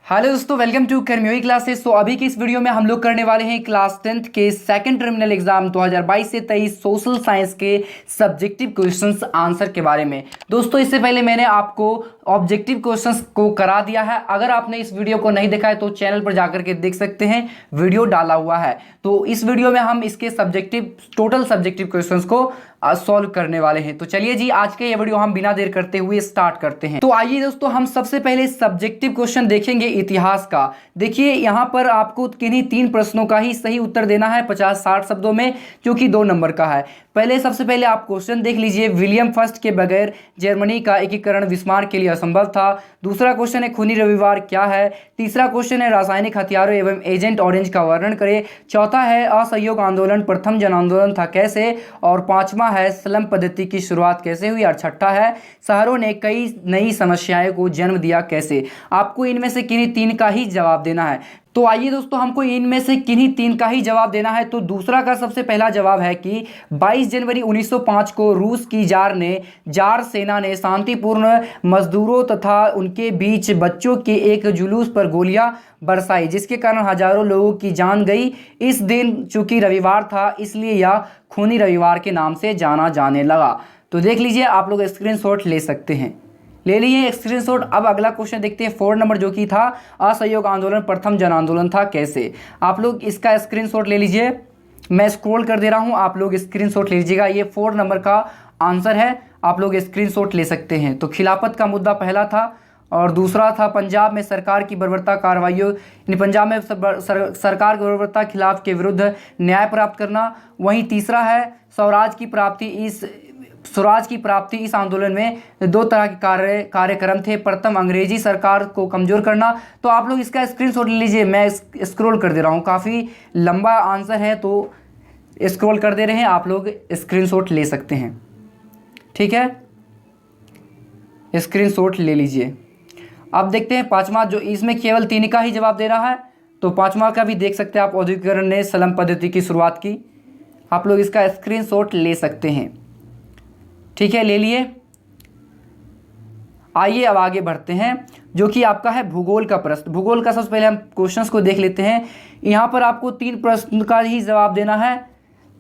Hello दोस्तों, welcome to Karmayogi classes. तो अभी की इस वीडियो में हम लोग करने वाले हैं क्लास 10th के सेकंड टर्मिनल एग्जाम 2022 से 23 सोशल साइंस के सब्जेक्टिव क्वेश्चंस आंसर के बारे में। दोस्तों, इससे पहले मैंने आपको ऑब्जेक्टिव क्वेश्चंस को करा दिया है। अगर आपने इस वीडियो को नहीं देखा है तो चैनल पर जाकर के देख सकते हैं, वीडियो डाला हुआ है। तो इस वीडियो में हम इसके टोटल सब्जेक्टिव क्वेश्चंस को सॉल्व करने वाले हैं। तो चलिए जी, आज के ये वीडियो हम बिना देर करते हुए स्टार्ट करते हैं। तो आइए दोस्तों, हम सबसे पहले सब्जेक्टिव क्वेश्चन देखेंगे इतिहास का। देखिए, यहाँ पर आपको किन्हीं 3 प्रश्नों का ही सही उत्तर देना है 50-60 शब्दों में, जो कि 2 नंबर का है। सबसे पहले आप क्वेश्चन देख लीजिए। विलियम फर्स्ट के बगैर जर्मनी का एकीकरण विस्मार के लिए असंभव था। दूसरा क्वेश्चन है खूनी रविवार क्या है। तीसरा क्वेश्चन है रासायनिक हथियारों एवं एजेंट ऑरेंज का वर्णन करें। चौथा है असहयोग आंदोलन प्रथम जन आंदोलन था कैसे। और पांचवा है स्लम पद्धति की शुरुआत कैसे हुई। और छठा है शहरों ने कई नई समस्याएं को जन्म दिया कैसे। आपको इनमें से किन्हीं 3 का ही जवाब देना है। तो आइए दोस्तों, हमको इनमें से किन्हीं 3 का ही जवाब देना है। तो दूसरा का सबसे पहला जवाब है कि 22 जनवरी 1905 को रूस की जार सेना ने शांतिपूर्ण मजदूरों तथा उनके बीच बच्चों के एक जुलूस पर गोलियां बरसाई, जिसके कारण हजारों लोगों की जान गई। इस दिन चूंकि रविवार था, इसलिए यह खूनी रविवार के नाम से जाना जाने लगा। तो देख लीजिए, आप लोग स्क्रीनशॉट ले सकते हैं, ले लिए स्क्रीनशॉट। अब अगला क्वेश्चन देखते हैं 4 नंबर, जो कि था असहयोग आंदोलन प्रथम जन आंदोलन था कैसे। आप लोग इसका स्क्रीनशॉट ले लीजिए। मैं स्क्रॉल कर दे रहा हूं, आप लोग स्क्रीनशॉट ले लीजिएगा। ये 4 नंबर का आंसर है, आप लोग स्क्रीनशॉट ले सकते हैं। तो खिलाफत का मुद्दा पहला था, और दूसरा था पंजाब में सरकार की बर्बरता कार्रवाइयों, पंजाब में सरकार की बर्बरता खिलाफ के विरुद्ध न्याय प्राप्त करना। वहीं तीसरा है स्वराज की प्राप्ति। इस आंदोलन में 2 तरह के कार्यक्रम थे। प्रथम, अंग्रेजी सरकार को कमजोर करना। तो आप लोग इसका स्क्रीनशॉट ले लीजिए। मैं स्क्रॉल कर दे रहा हूँ, काफ़ी लंबा आंसर है, तो स्क्रॉल कर दे रहे हैं, आप लोग स्क्रीनशॉट ले सकते हैं। ठीक है, स्क्रीनशॉट ले लीजिए। अब देखते हैं 5वां, जो इसमें केवल 3 का ही जवाब दे रहा है। तो 5वां का भी देख सकते हैं आप। औद्योगिकरण ने स्लम पद्धति की शुरुआत की। आप लोग इसका स्क्रीनशॉट ले सकते हैं। ठीक है, ले लिए। आइए अब आगे बढ़ते हैं, जो कि आपका है भूगोल का प्रश्न। भूगोल का सबसे पहले हम क्वेश्चंस को देख लेते हैं। यहाँ पर आपको 3 प्रश्न का ही जवाब देना है।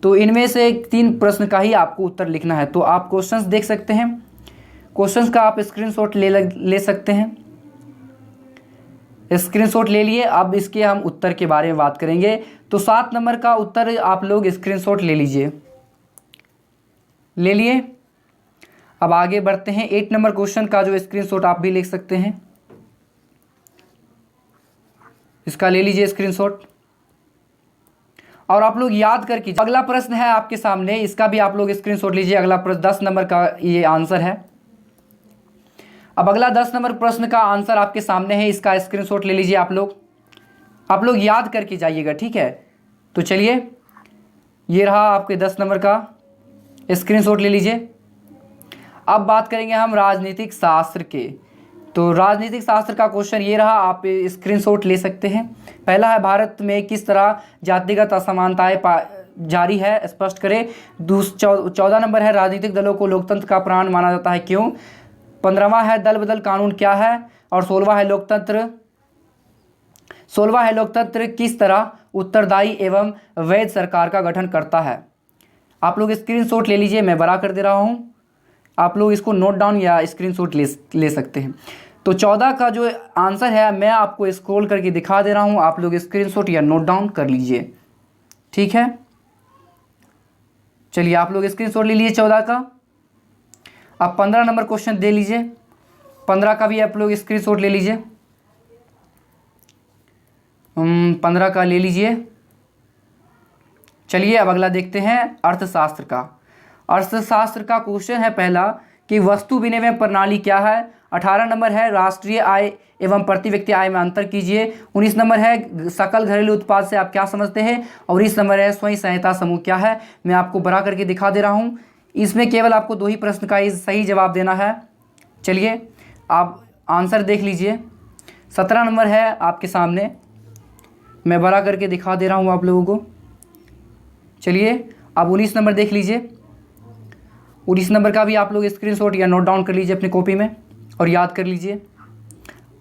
तो इनमें से 3 प्रश्न का ही आपको उत्तर लिखना है। तो आप क्वेश्चंस देख सकते हैं, क्वेश्चंस का आप स्क्रीनशॉट ले सकते हैं। स्क्रीनशॉट ले लिए। अब इसके हम उत्तर के बारे में बात करेंगे। तो 7 नंबर का उत्तर आप लोग स्क्रीनशॉट ले लीजिए, ले लिए। अब आगे बढ़ते हैं 8 नंबर क्वेश्चन का, जो स्क्रीनशॉट आप भी ले सकते हैं। इसका ले लीजिए स्क्रीनशॉट, और आप लोग याद करके अगला प्रश्न है आपके सामने, इसका भी आप लोग स्क्रीनशॉट लीजिए। अगला प्रश्न 10 नंबर का ये आंसर है। अब अगला 10 नंबर प्रश्न का आंसर आपके सामने है, इसका स्क्रीनशॉट ले लीजिए। आप लोग याद करके जाइएगा, ठीक है। तो चलिए, ये रहा आपके 10 नंबर का, स्क्रीनशॉट ले लीजिए। अब बात करेंगे हम राजनीतिक शास्त्र के। तो राजनीतिक शास्त्र का क्वेश्चन ये रहा, आप स्क्रीनशॉट ले सकते हैं। पहला है भारत में किस तरह जातिगत असमानताएं जारी है, स्पष्ट करें। 14 नंबर है राजनीतिक दलों को लोकतंत्र का प्राण माना जाता है, क्यों। 15वां है दल बदल कानून क्या है। और 16वां है लोकतंत्र किस तरह उत्तरदायी एवं वैध सरकार का गठन करता है। आप लोग स्क्रीनशॉट ले लीजिए, मैं बड़ा कर दे रहा हूँ। आप लोग इसको नोट डाउन या स्क्रीनशॉट ले सकते हैं। तो 14 का जो आंसर है, मैं आपको स्क्रॉल करके दिखा दे रहा हूं, आप लोग स्क्रीनशॉट या नोट डाउन कर लीजिए। ठीक है, चलिए आप लोग स्क्रीनशॉट ले लीजिए 14 का। अब 15 नंबर क्वेश्चन दे लीजिए, 15 का भी आप लोग स्क्रीनशॉट ले लीजिए। 15 का ले लीजिए। चलिए अब अगला देखते हैं अर्थशास्त्र का। अर्थशास्त्र का क्वेश्चन है पहला कि वस्तु विनिमय प्रणाली क्या है। 18 नंबर है राष्ट्रीय आय एवं प्रति व्यक्ति आय में अंतर कीजिए। 19 नंबर है सकल घरेलू उत्पाद से आप क्या समझते हैं। और 20 नंबर है स्वयं सहायता समूह क्या है। मैं आपको बड़ा करके दिखा दे रहा हूँ। इसमें केवल आपको 2 ही प्रश्न का ही सही जवाब देना है। चलिए आप आंसर देख लीजिए। 17 नंबर है आपके सामने, मैं बड़ा करके दिखा दे रहा हूँ आप लोगों को। चलिए अब 19 नंबर देख लीजिए। 19 नंबर का भी आप लोग स्क्रीनशॉट या नोट डाउन कर लीजिए अपनी कॉपी में और याद कर लीजिए।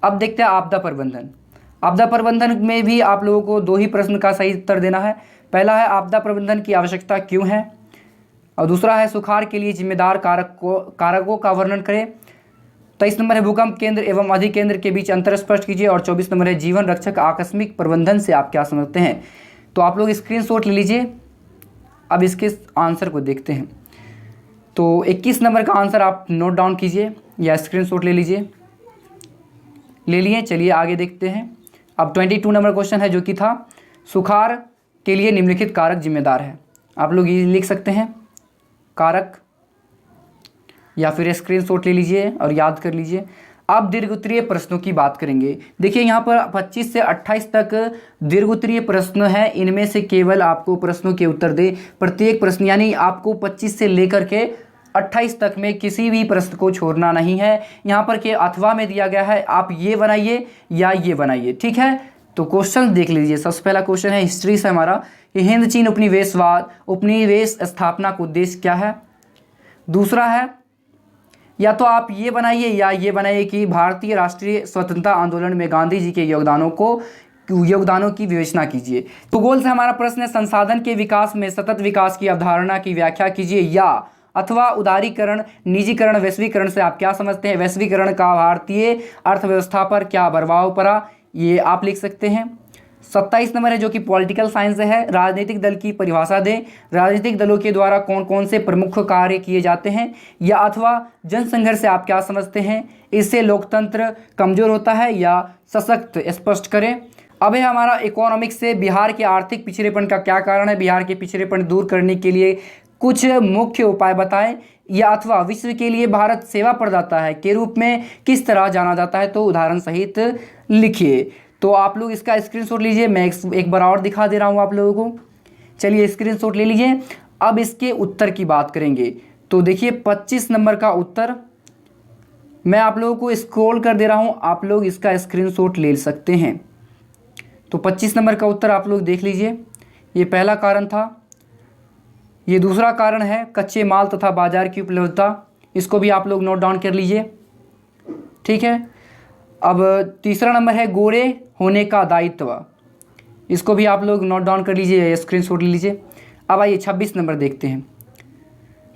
अब देखते हैं आपदा प्रबंधन। आपदा प्रबंधन में भी आप लोगों को 2 ही प्रश्न का सही उत्तर देना है। पहला है आपदा प्रबंधन की आवश्यकता क्यों है, और दूसरा है सुखाड़ के लिए जिम्मेदार कारकों का वर्णन करें। 23 नंबर है भूकंप केंद्र एवं अधिकेंद्र के बीच अंतर स्पष्ट कीजिए, और 24 नंबर है जीवन रक्षक आकस्मिक प्रबंधन से आप क्या समझते हैं। तो आप लोग स्क्रीनशॉट ले लीजिए। अब इसके आंसर को देखते हैं। तो 21 नंबर का आंसर आप नोट डाउन कीजिए या स्क्रीनशॉट ले लीजिए। ले लिए, चलिए आगे देखते हैं। अब 22 नंबर क्वेश्चन है जो कि था सुखाड़ के लिए निम्नलिखित कारक जिम्मेदार है। आप लोग ये लिख सकते हैं कारक, या फिर स्क्रीनशॉट ले लीजिए और याद कर लीजिए। अब दीर्घोत्तरीय प्रश्नों की बात करेंगे। देखिए यहाँ पर 25 से 28 तक दीर्घोत्तरीय प्रश्न है। इनमें से केवल आपको प्रश्नों के उत्तर दे प्रत्येक प्रश्न, यानी आपको 25 से लेकर के 28 तक में किसी भी प्रश्न को छोड़ना नहीं है। यहाँ पर के अथवा में दिया गया है, आप ये बनाइए या ये बनाइए, ठीक है। तो क्वेश्चन देख लीजिए। सबसे पहला क्वेश्चन है हिस्ट्री से हमारा, कि हिंद चीन उपनिवेश स्थापना का उद्देश्य क्या है। दूसरा है, या तो आप ये बनाइए या ये बनाइए कि भारतीय राष्ट्रीय स्वतंत्रता आंदोलन में गांधी जी के योगदानों की विवेचना कीजिए। भूगोल से हमारा प्रश्न है संसाधन के विकास में सतत विकास की अवधारणा की व्याख्या कीजिए, या अथवा उदारीकरण निजीकरण वैश्वीकरण से आप क्या समझते हैं। वैश्वीकरण का भारतीय अर्थव्यवस्था पर क्या प्रभाव पड़ा, ये आप लिख सकते हैं। 27 नंबर है जो कि पॉलिटिकल साइंस है, राजनीतिक दल की परिभाषा दें। राजनीतिक दलों के द्वारा कौन कौन से प्रमुख कार्य किए जाते हैं, या अथवा जनसंघर्ष से आप क्या समझते हैं, इससे लोकतंत्र कमजोर होता है या सशक्त, स्पष्ट करें। अब है हमारा इकोनॉमिक्स से, बिहार के आर्थिक पिछड़ेपन का क्या कारण है, बिहार के पिछड़ेपन दूर करने के लिए कुछ मुख्य उपाय बताएं, या अथवा विश्व के लिए भारत सेवा प्रदाता है के रूप में किस तरह जाना जाता है, तो उदाहरण सहित लिखिए। तो आप लोग इसका स्क्रीनशॉट लीजिए। मैं एक बार और दिखा दे रहा हूँ आप लोगों को। चलिए स्क्रीनशॉट ले लीजिए। अब इसके उत्तर की बात करेंगे। तो देखिए 25 नंबर का उत्तर मैं आप लोगों को स्क्रॉल कर दे रहा हूँ, आप लोग इसका स्क्रीनशॉट ले सकते हैं। तो 25 नंबर का उत्तर आप लोग देख लीजिए। ये पहला कारण था। ये दूसरा कारण है कच्चे माल तथा बाजार की उपलब्धता, इसको भी आप लोग नोट डाउन कर लीजिए, ठीक है। अब तीसरा नंबर है गोरे होने का दायित्व, इसको भी आप लोग नोट डाउन कर लीजिए, स्क्रीनशॉट ले लीजिए। अब आइए 26 नंबर देखते हैं।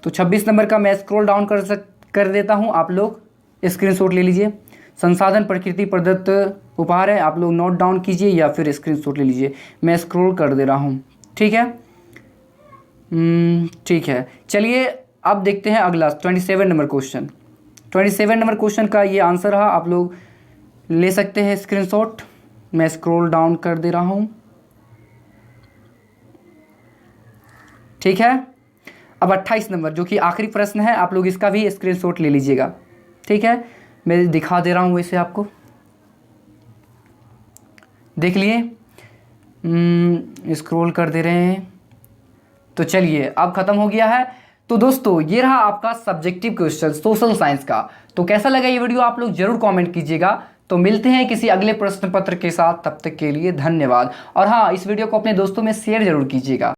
तो 26 नंबर का मैं स्क्रॉल डाउन कर देता हूं, आप लोग स्क्रीनशॉट ले लीजिए। संसाधन प्रकृति प्रदत्त उपहार है, आप लोग नोट डाउन कीजिए या फिर स्क्रीनशॉट ले लीजिए। मैं स्क्रॉल कर दे रहा हूँ, ठीक है। ठीक है, चलिए अब देखते हैं अगला 27 नंबर क्वेश्चन। 27 नंबर क्वेश्चन का ये आंसर रहा, आप लोग ले सकते हैं स्क्रीनशॉट। मैं स्क्रॉल डाउन कर दे रहा हूँ, ठीक है। अब 28 नंबर जो कि आखिरी प्रश्न है, आप लोग इसका भी स्क्रीनशॉट ले लीजिएगा, ठीक है। मैं दिखा दे रहा हूँ इसे आपको, देख लिए। स्क्रॉल कर दे रहे हैं। तो चलिए अब खत्म हो गया है। तो दोस्तों ये रहा आपका सब्जेक्टिव क्वेश्चन सोशल साइंस का। तो कैसा लगा ये वीडियो आप लोग जरूर कमेंट कीजिएगा। तो मिलते हैं किसी अगले प्रश्न पत्र के साथ, तब तक के लिए धन्यवाद। और हाँ, इस वीडियो को अपने दोस्तों में शेयर जरूर कीजिएगा।